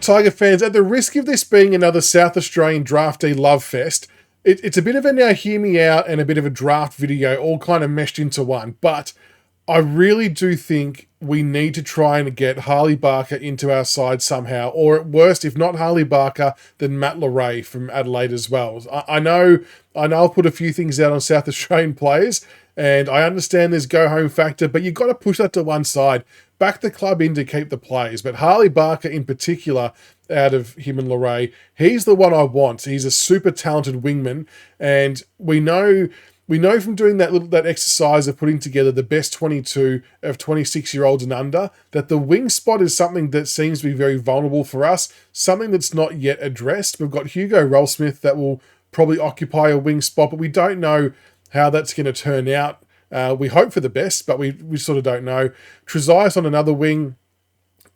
Tiger fans, at the risk of this being another South Australian draftee love fest, it's a bit of a now hear me out and a bit of a draft video all kind of meshed into one. But I really do think we need to try and get Harley Barker into our side somehow, or at worst, if not Harley Barker, then Matt Leray from Adelaide as well. I know I'll put a few things out on South Australian players, and I understand there's go-home factor, but you've got to push that to one side. Back the club in to keep the players. But Harley Barker in particular, out of him and Leray, he's the one I want. He's a super talented wingman, and we know from doing that exercise of putting together the best 22 of 26-year-olds and under, that the wing spot is something that seems to be very vulnerable for us, something that's not yet addressed. We've got Hugo Rollsmith that will probably occupy a wing spot, but we don't know how that's going to turn out. We hope for the best, but we sort of don't know. Trezias on another wing,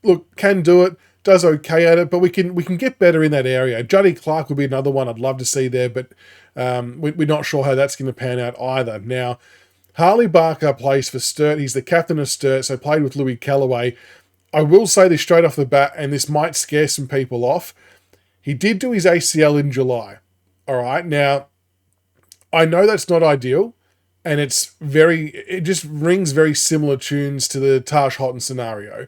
look, can do it, does okay at it, but we can get better in that area. Juddy Clark would be another one I'd love to see there, but we're not sure how that's going to pan out either. Now, Harley Barker plays for Sturt. He's the captain of Sturt, so played with Louis Callaway. I will say this straight off the bat, and this might scare some people off. He did do his ACL in July. All right, now, I know that's not ideal, and it just rings very similar tunes to the Taj Houghton scenario.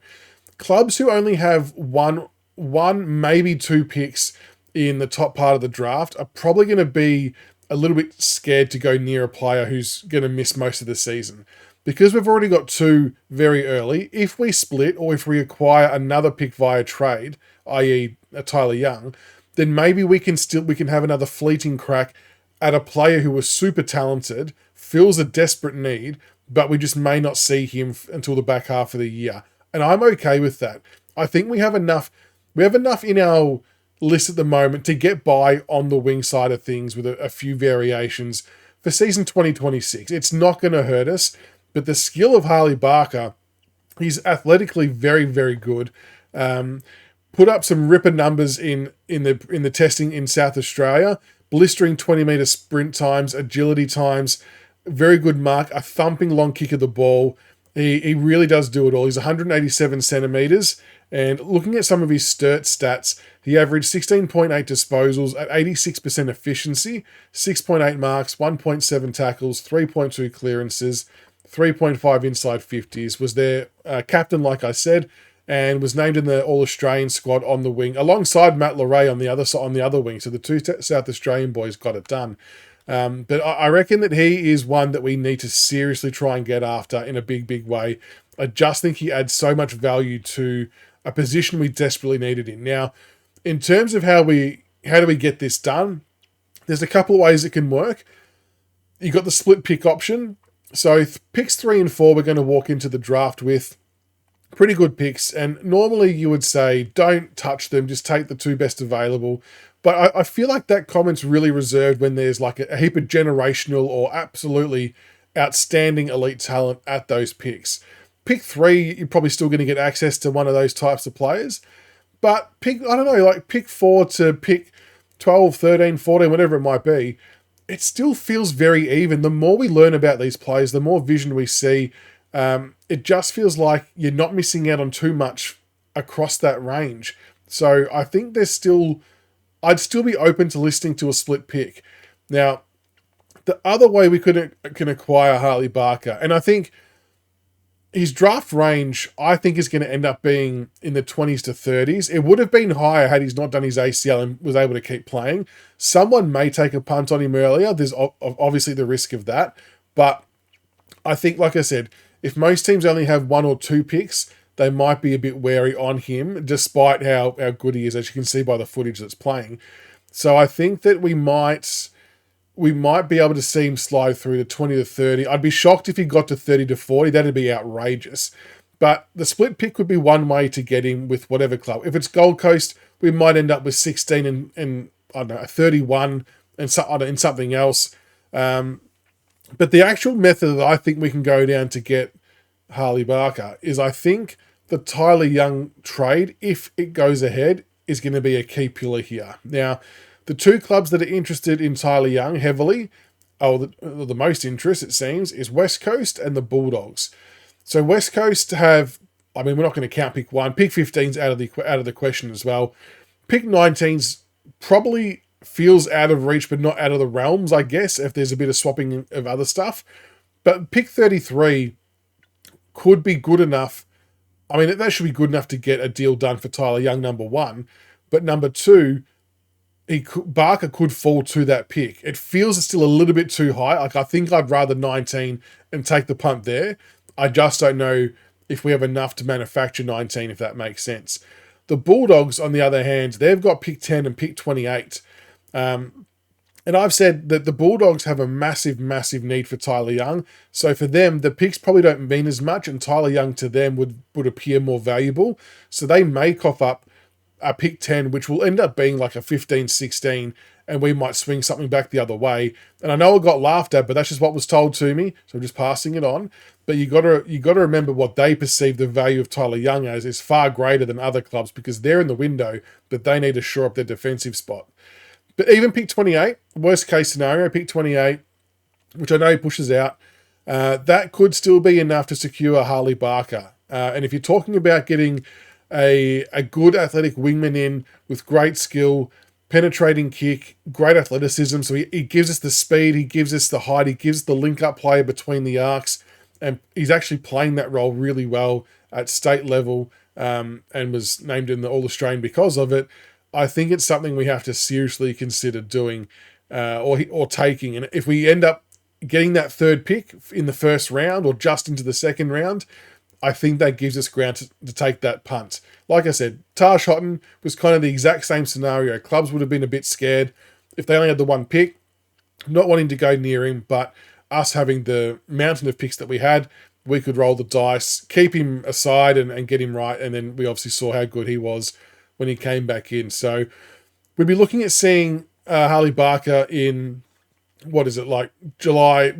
Clubs who only have one, maybe two picks in the top part of the draft are probably going to be a little bit scared to go near a player who's going to miss most of the season. Because we've already got two very early, if we split or if we acquire another pick via trade, i.e. a Tyler Young, then maybe we can have another fleeting crack at a player who was super talented, fills a desperate need, but we just may not see him until the back half of the year. And I'm okay with that. I think we have enough in our list at the moment to get by on the wing side of things with a few variations for season 2026. It's not going to hurt us, but the skill of Harley Barker, he's athletically very, very good. Put up some ripper numbers in the testing in South Australia, blistering 20-meter sprint times, agility times, very good mark, a thumping long kick of the ball. He really does do it all. He's 187 centimetres, and looking at some of his Sturt stats, he averaged 16.8 disposals at 86% efficiency, 6.8 marks, 1.7 tackles, 3.2 clearances, 3.5 inside 50s, was their captain, like I said, and was named in the All-Australian squad on the wing, alongside Matt Leray on the other wing. So the two South Australian boys got it done. But I reckon that he is one that we need to seriously try and get after in a big, big way. I just think he adds so much value to a position we desperately needed in. Now, in terms of how do we get this done, there's a couple of ways it can work. You got the split pick option. So picks 3 and 4, we're going to walk into the draft with pretty good picks. And normally you would say, don't touch them, just take the 2 best available. But I feel like that comment's really reserved when there's like a heap of generational or absolutely outstanding elite talent at those picks. Pick 3, you're probably still going to get access to one of those types of players. But pick 4 to pick 12, 13, 14, whatever it might be, it still feels very even. The more we learn about these players, the more vision we see. It just feels like you're not missing out on too much across that range. So I think I'd still be open to listening to a split pick. Now, the other way we can acquire Harley Barker, and I think his draft range, I think, is going to end up being in the 20s to 30s. It would have been higher had he's not done his ACL and was able to keep playing. Someone may take a punt on him earlier. There's obviously the risk of that. But I think, like I said, if most teams only have 1 or 2 picks, they might be a bit wary on him, despite how good he is, as you can see by the footage that's playing. So I think that we might be able to see him slide through to 20 to 30. I'd be shocked if he got to 30 to 40. That'd be outrageous. But the split pick would be one way to get him with whatever club. If it's Gold Coast, we might end up with 16 and I don't know, 31 and in something else. But the actual method that I think we can go down to get Harley Barker is, I think, the Tyler Young trade, if it goes ahead, is going to be a key pillar here. Now, the 2 clubs that are interested in Tyler Young heavily, the most interest, it seems, is West Coast and the Bulldogs. So West Coast have I mean, we're not going to count pick 1. Pick 15's out of the question as well. Pick 19's probably feels out of reach, but not out of the realms, I guess, if there's a bit of swapping of other stuff. But pick 33 could be good enough. I mean, that should be good enough to get a deal done for Tyler Young, number 1. But number 2, Barker could fall to that pick. It feels it's still a little bit too high. Like, I think I'd rather 19 and take the punt there. I just don't know if we have enough to manufacture 19, if that makes sense. The Bulldogs, on the other hand, they've got pick 10 and pick 28. And I've said that the Bulldogs have a massive, massive need for Tyler Young. So for them, the picks probably don't mean as much, and Tyler Young to them would appear more valuable. So they may cough up a pick 10, which will end up being like a 15, 16, and we might swing something back the other way. And I know it got laughed at, but that's just what was told to me, so I'm just passing it on. But you got to remember what they perceive the value of Tyler Young as is far greater than other clubs, because they're in the window, but they need to shore up their defensive spot. But even pick 28, worst case scenario, pick 28, which I know pushes out, that could still be enough to secure Harley Barker. And if you're talking about getting a good athletic wingman in with great skill, penetrating kick, great athleticism, so he gives us the speed, he gives us the height, he gives the link-up player between the arcs, and he's actually playing that role really well at state level, and was named in the All-Australian because of it. I think it's something we have to seriously consider doing or taking. And if we end up getting that 3rd pick in the 1st round or just into the 2nd round, I think that gives us ground to take that punt. Like I said, Taj Houghton was kind of the exact same scenario. Clubs would have been a bit scared if they only had the 1 pick, not wanting to go near him, but us having the mountain of picks that we had, we could roll the dice, keep him aside and get him right. And then we obviously saw how good he was when he came back in. So we'd be looking at seeing Harley Barker in, what is it, like July,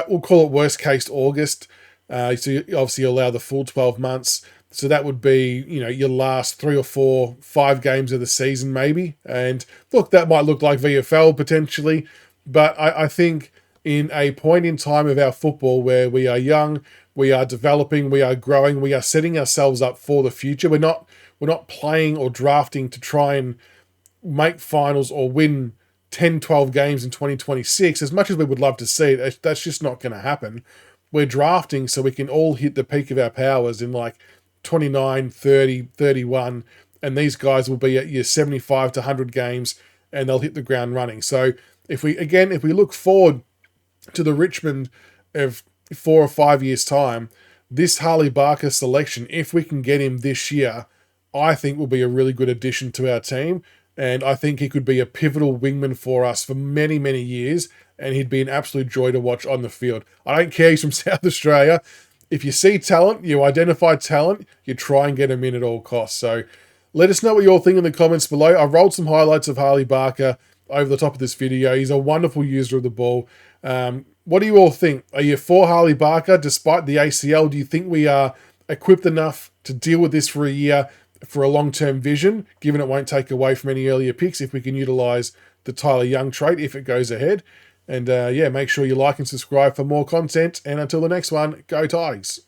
we'll call it worst case August. So you obviously allow the full 12 months. So that would be, your last 3 or 4, 5 games of the season maybe. And look, that might look like VFL potentially, but I think in a point in time of our football where we are young, we are developing, we are growing, we are setting ourselves up for the future. We're not playing or drafting to try and make finals or win 10, 12 games in 2026. As much as we would love to see it, that's just not going to happen. We're drafting so we can all hit the peak of our powers in like 29, 30, 31, and these guys will be at your 75 to 100 games and they'll hit the ground running. So if we look forward to the Richmond of 4 or 5 years' time, this Harley Barker selection, if we can get him this year, I think will be a really good addition to our team. And I think he could be a pivotal wingman for us for many, many years. And he'd be an absolute joy to watch on the field. I don't care he's from South Australia. If you see talent, you identify talent, you try and get him in at all costs. So let us know what you all think in the comments below. I've rolled some highlights of Harley Barker over the top of this video. He's a wonderful user of the ball. What do you all think? Are you for Harley Barker despite the ACL? Do you think we are equipped enough to deal with this for a year, for a long-term vision, given it won't take away from any earlier picks if we can utilise the Tyler Young trade if it goes ahead? And make sure you like and subscribe for more content. And until the next one, go Tigers.